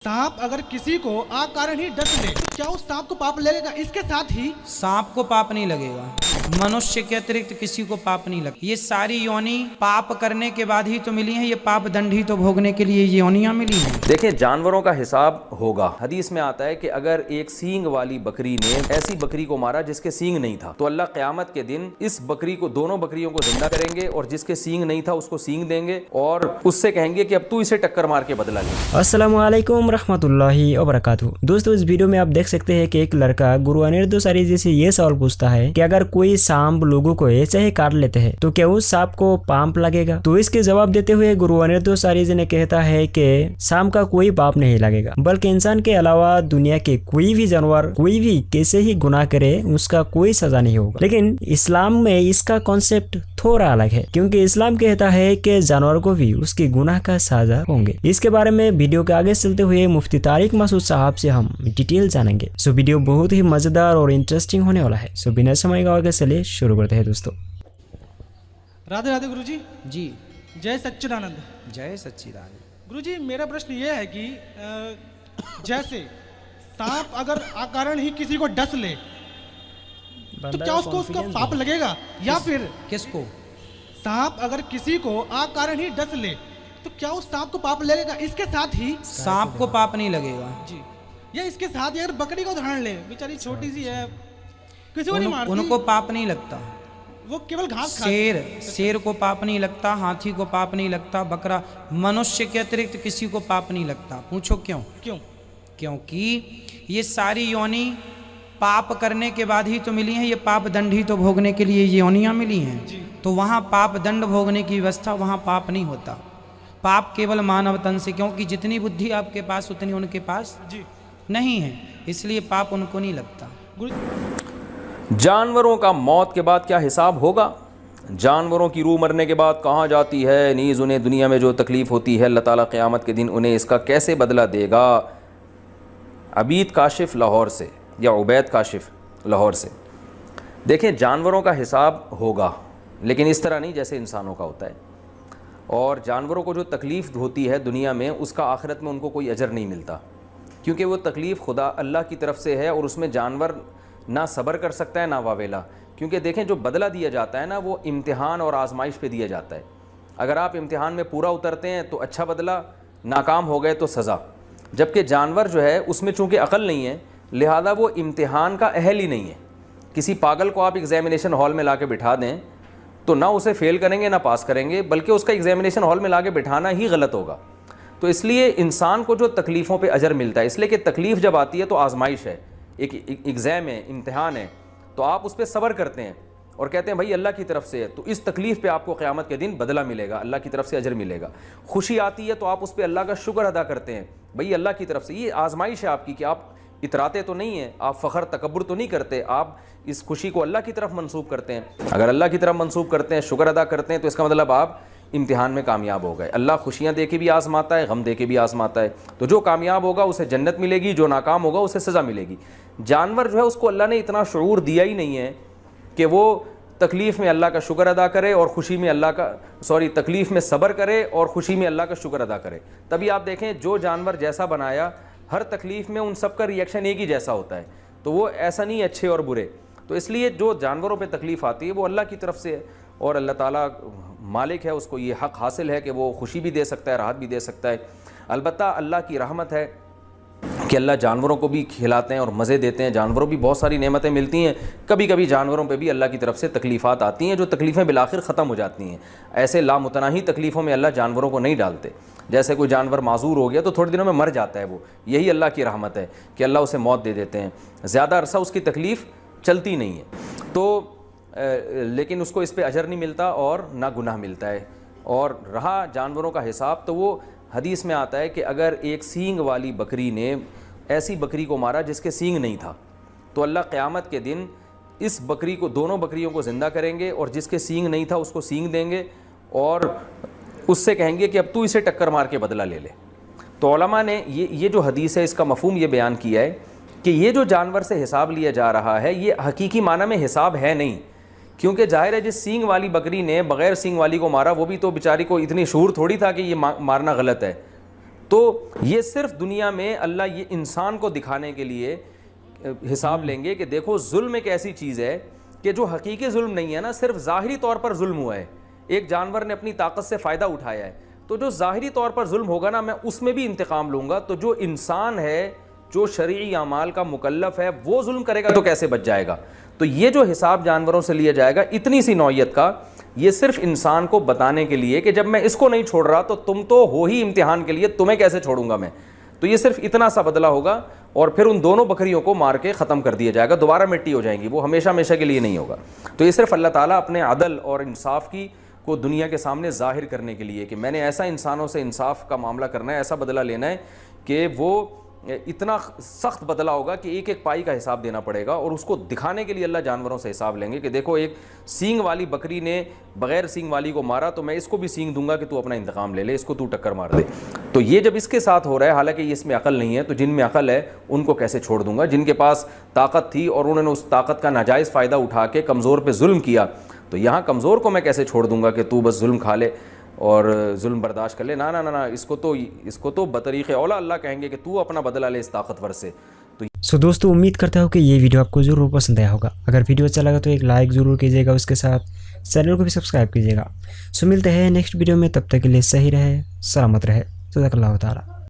सांप अगर किसी को अकारण ही डस ले तो क्या उस सांप को पाप लगेगा? इसके साथ ही सांप को पाप नहीं लगेगा, मनुष्य के अतिरिक्त किसी को पाप नहीं लगता। ये सारी योनि पाप करने के बाद ही तो मिली हैं, ये पाप दंड ही तो भोगने के लिए ये योनियां मिली हैं। देखें, जानवरों का हिसाब होगा। हदीस में आता है कि अगर एक सींग वाली बकरी ने ऐसी बकरी को मारा जिसके सींग नहीं था, तो अल्लाह क़यामत के दिन इस बकरी को, दोनों बकरियों को जिंदा करेंगे और जिसके सींग नहीं था उसको सींग देंगे और उससे कहेंगे कि अब तू इसे टक्कर मार के बदला ले। अस्सलामु अलैकुम रहमतुल्लाहि व बरकातुहू। दोस्तों, इस वीडियो में आप देख सकते हैं कि एक लड़का गुरु अनिरुद्ध से ये सवाल पूछता है कि अगर कोई सांप लोगों को ऐसे ही काट लेते हैं तो क्या उस सांप को पाप लगेगा? तो इसके जवाब देते हुए गुरु अनिरुद्ध ने कहता है कि सांप का कोई पाप नहीं लगेगा, बल्कि इंसान के अलावा दुनिया के कोई भी जानवर कोई भी कैसे ही गुनाह करे उसका कोई सजा नहीं होगा। लेकिन इस्लाम में इसका कॉन्सेप्ट थोड़ा अलग है, क्योंकि इस्लाम कहता है कि जानवर को भी उसके गुनाह का सजा होंगे। इसके बारे में वीडियो के आगे चलते हुए मुफ्ती तारिक मसूद साहब से हम डिटेल जानेंगे। सो वीडियो बहुत ही मजेदार और इंटरेस्टिंग होने वाला है। सो बिना समय गवाए के चलिए शुरू करते हैं दोस्तों। राधे राधे गुरुजी। जी, जय सच्चिदानंद। जय सच्चिदानंद। गुरुजी, मेरा प्रश्न ये है कि जैसे सांप अगर अकारण ही किसी को डस ले तो क्या उसको उसका पाप लगेगा? या फिर किसको? सांप अगर किसी को अकारण ही डस ले तो क्या उस सांप को पाप लगेगा? इसके साथ ही सांप को पाप नहीं लगेगा जी, या इसके साथ ही अगर बकरी को उदाहरण ले, बेचारी छोटी सी है, किसी को नहीं मारती, उनको पाप नहीं लगता। वो केवल घास खाती है। शेर को पाप नहीं लगता, हाथी को पाप नहीं लगता, बकरा, मनुष्य के अतिरिक्त किसी को पाप नहीं लगता। पूछो क्यों? क्योंकि ये सारी योनि पाप करने के बाद ही तो मिली हैं, ये पाप दंड ही तो भोगने के लिए ये योनियां मिली हैं। तो वहाँ पाप दंड भोगने की व्यवस्था, वहाँ पाप नहीं होता। पाप केवल मानव तन से, क्योंकि जितनी बुद्धि आपके पास उतनी उनके पास जी नहीं है, इसलिए पाप उनको नहीं लगता। जानवरों का मौत के बाद क्या हिसाब होगा? जानवरों की रूह मरने के बाद कहाँ जाती है? नीज़ उन्हें दुनिया में जो तकलीफ़ होती है, अल्लाह ताला क़यामत के दिन उन्हें इसका कैसे बदला देगा? अबीद काशिफ लाहौर से या उबैद काशिफ लाहौर से। देखें, जानवरों का हिसाब होगा, लेकिन इस तरह नहीं जैसे इंसानों का होता है। और जानवरों को जो तकलीफ़ होती है दुनिया में, उसका आखिरत में उनको कोई अजर नहीं मिलता, क्योंकि वो तकलीफ़ खुदा अल्लाह की तरफ से है और उसमें जानवर ना सब्र कर सकता है ना वावेला। क्योंकि देखें, जो बदला दिया जाता है ना, वो इम्तिहान और आजमाइश पे दिया जाता है। अगर आप इम्तिहान में पूरा उतरते हैं तो अच्छा बदला, नाकाम हो गए तो सज़ा। जबकि जानवर जो है उसमें चूँकि अक़ल नहीं है, लिहाजा वो इम्तिहान का अहल ही नहीं है। किसी पागल को आप एग्ज़ामिनेशन हॉल में ला के बिठा दें तो ना उसे फ़ेल करेंगे ना पास करेंगे, बल्कि उसका एग्ज़ामिनेशन हॉल में ला के बिठाना ही गलत होगा। तो इसलिए इंसान को जो तकलीफ़ों पे अजर मिलता है, इसलिए कि तकलीफ़ जब आती है तो आजमाइश है, एक एग्ज़ाम है, इम्तिहान है, तो आप उस पर सब्र करते हैं और कहते हैं भाई अल्लाह की तरफ से है, तो इस तकलीफ़ पे आपको क़यामत के दिन बदला मिलेगा, अल्लाह की तरफ से अजर मिलेगा। खुशी आती है तो आप उस पर अल्लाह का शुक्र अदा करते हैं, भाई अल्लाह की तरफ से ये आजमाइश है आपकी, कि आप इतराते तो नहीं हैं, आप फ़ख्र तकब्बुर तो नहीं करते, आप इस खुशी को अल्लाह की तरफ मंसूब करते हैं। अगर अल्लाह की तरफ मंसूब करते हैं, शुक्र अदा करते हैं, तो इसका मतलब आप इम्तिहान में कामयाब हो गए। अल्लाह खुशियाँ दे के भी आज़माता है, गम दे के भी आज़माता है। तो जो कामयाब होगा उसे जन्नत मिलेगी, जो नाकाम होगा उसे सज़ा मिलेगी। जानवर जो है उसको अल्लाह ने इतना शऊर दिया ही नहीं है कि वो तकलीफ़ में अल्लाह का शुक्र अदा करे और खुशी में तकलीफ़ में सब्र करे और खुशी में अल्लाह का शुक्र अदा करे। तभी आप देखें, जो जानवर जैसा बनाया, हर तकलीफ़ में उन सब का रिएक्शन एक ही जैसा होता है। तो वो ऐसा नहीं अच्छे और बुरे। तो इसलिए जो जानवरों पे तकलीफ़ आती है वो अल्लाह की तरफ से है और अल्लाह ताला मालिक है, उसको ये हक़ हासिल है कि वो खुशी भी दे सकता है, राहत भी दे सकता है। अलबत्ता अल्लाह की रहमत है कि अल्लाह जानवरों को भी खिलाते हैं और मज़े देते हैं, जानवरों भी बहुत सारी नेमतें मिलती हैं। कभी कभी जानवरों पे भी अल्लाह की तरफ से तकलीफ़ात आती हैं, जो तकलीफ़ें बिलाखिर ख़त्म हो जाती हैं। ऐसे लामुतनाही तकलीफ़ों में अल्लाह जानवरों को नहीं डालते। जैसे कोई जानवर माजूर हो गया तो थोड़े दिनों में मर जाता है, वो यही अल्लाह की रहमत है कि अल्लाह उसे मौत दे देते हैं, ज़्यादा अरसा उसकी तकलीफ़ चलती नहीं है। तो लेकिन उसको इस पर अजर नहीं मिलता और ना गुनाह मिलता है। और रहा जानवरों का हिसाब, तो वो हदीस में आता है कि अगर एक सींग वाली बकरी ने ऐसी बकरी को मारा जिसके सींग नहीं था, तो अल्लाह क़यामत के दिन इस बकरी को, दोनों बकरियों को ज़िंदा करेंगे और जिसके सींग नहीं था उसको सींग देंगे और उससे कहेंगे कि अब तू इसे टक्कर मार के बदला ले ले। तो उलमा ने ये जो हदीस है इसका मफ़हूम ये बयान किया है कि ये जो जानवर से हिसाब लिया जा रहा है ये हकीकी माना में हिसाब है नहीं, क्योंकि जाहिर है जिस सींग वाली बकरी ने बग़ैर सींग वाली को मारा, वो भी तो बेचारी को इतनी शूर थोड़ी था कि ये मारना गलत है। تو یہ صرف دنیا میں اللہ یہ انسان کو دکھانے کے لیے حساب لیں گے کہ دیکھو ظلم ایک ایسی چیز ہے کہ جو حقیقی ظلم نہیں ہے نا, صرف ظاہری طور پر ظلم ہوا ہے, ایک جانور نے اپنی طاقت سے فائدہ اٹھایا ہے, تو جو ظاہری طور پر ظلم ہوگا نا میں اس میں بھی انتقام لوں گا. تو جو انسان ہے جو شرعی اعمال کا مکلف ہے وہ ظلم کرے گا تو کیسے بچ جائے گا؟ تو یہ جو حساب جانوروں سے لیا جائے گا اتنی سی نوعیت کا, یہ صرف انسان کو بتانے کے لیے کہ جب میں اس کو نہیں چھوڑ رہا تو تم تو ہو ہی امتحان کے لیے, تمہیں کیسے چھوڑوں گا میں. تو یہ صرف اتنا سا بدلہ ہوگا اور پھر ان دونوں بکریوں کو مار کے ختم کر دیا جائے گا, دوبارہ مٹی ہو جائیں گی, وہ ہمیشہ ہمیشہ کے لیے نہیں ہوگا. تو یہ صرف اللہ تعالیٰ اپنے عدل اور انصاف کی کو دنیا کے سامنے ظاہر کرنے کے لیے کہ میں نے ایسا انسانوں سے انصاف کا معاملہ کرنا ہے, ایسا بدلہ لینا ہے کہ وہ اتنا سخت بدلہ ہوگا کہ ایک ایک پائی کا حساب دینا پڑے گا. اور اس کو دکھانے کے لیے اللہ جانوروں سے حساب لیں گے کہ دیکھو ایک سینگ والی بکری نے بغیر سینگ والی کو مارا تو میں اس کو بھی سینگ دوں گا کہ تو اپنا انتقام لے لے, اس کو تو ٹکر مار دے. تو یہ جب اس کے ساتھ ہو رہا ہے, حالانکہ یہ اس میں عقل نہیں ہے, تو جن میں عقل ہے ان کو کیسے چھوڑ دوں گا؟ جن کے پاس طاقت تھی اور انہوں نے اس طاقت کا ناجائز فائدہ اٹھا کے کمزور پہ ظلم کیا, تو یہاں کمزور کو میں کیسے چھوڑ دوں گا کہ تو بس ظلم کھا لے اور ظلم برداشت کر لے؟ نا نا نا, اس کو تو بطریق اولا اللہ کہیں گے کہ تو اپنا بدلہ لے اس طاقتور سے. سو دوستو امید کرتا ہوں کہ یہ ویڈیو آپ کو ضرور پسند آیا ہوگا. اگر ویڈیو اچھا لگا تو ایک لائک ضرور کیجیے گا, اس کے ساتھ چینل کو بھی سبسکرائب کیجیے گا. سو ملتے ہیں نیکسٹ ویڈیو میں, تب تک کے لیے صحیح رہے, سلامت رہے. جزاک اللہ تعالیٰ.